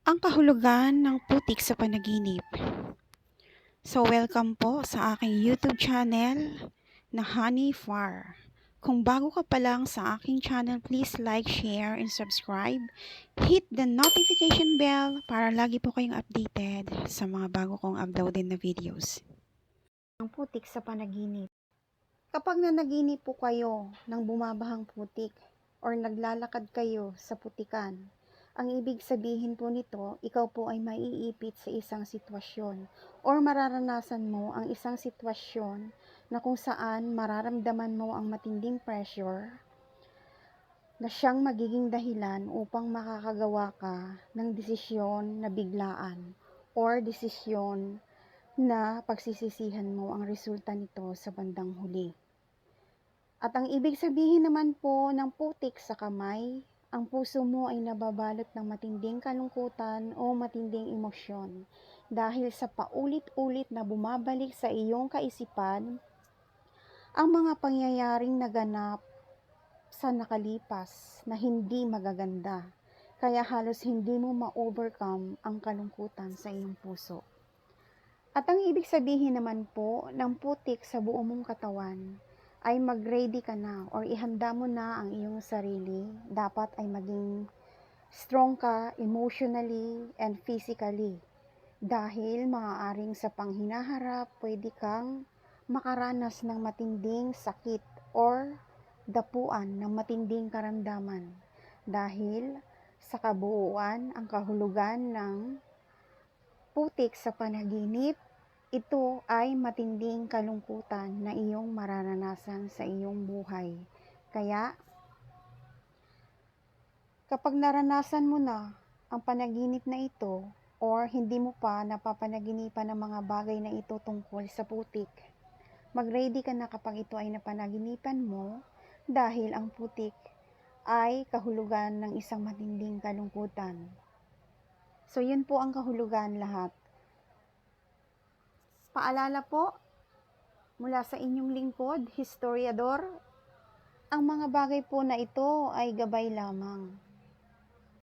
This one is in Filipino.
Ang kahulugan ng putik sa panaginip. So welcome po sa aking YouTube channel na Honey Far. Kung bago ka pa lang sa aking channel, please like, share, and subscribe. Hit the notification bell para lagi po kayong updated sa mga bago kong uploaded na videos. Ang putik sa panaginip. Kapag nanaginip po kayo ng bumabahang putik or naglalakad kayo sa putikan, ang ibig sabihin po nito, ikaw po ay maiipit sa isang sitwasyon or mararanasan mo ang isang sitwasyon na kung saan mararamdaman mo ang matinding pressure na siyang magiging dahilan upang makakagawa ka ng desisyon na biglaan or desisyon na pagsisisihan mo ang resulta nito sa bandang huli. At ang ibig sabihin naman po ng putik sa kamay, ang puso mo ay nababalot ng matinding kalungkutan o matinding emosyon dahil sa paulit-ulit na bumabalik sa iyong kaisipan ang mga pangyayaring naganap sa nakalipas na hindi magaganda. Kaya halos hindi mo ma-overcome ang kalungkutan sa iyong puso. At ang ibig sabihin naman po ng putik sa buo mong katawan ay mag-ready ka na or ihanda mo na ang iyong sarili. Dapat ay maging strong ka emotionally and physically. Dahil maaaring sa panghinaharap, pwede kang makaranas ng matinding sakit or dapuan ng matinding karamdaman. Dahil sa kabuuan, ang kahulugan ng putik sa panaginip, ito ay matinding kalungkutan na iyong mararanasan sa iyong buhay. Kaya, kapag naranasan mo na ang panaginip na ito, or hindi mo pa napapanaginipan ng mga bagay na ito tungkol sa putik, mag-ready ka na kapag ito ay napanaginipan mo, dahil ang putik ay kahulugan ng isang matinding kalungkutan. So, yun po ang kahulugan lahat. Paalala po, mula sa inyong lingkod, historiador, ang mga bagay po na ito ay gabay lamang.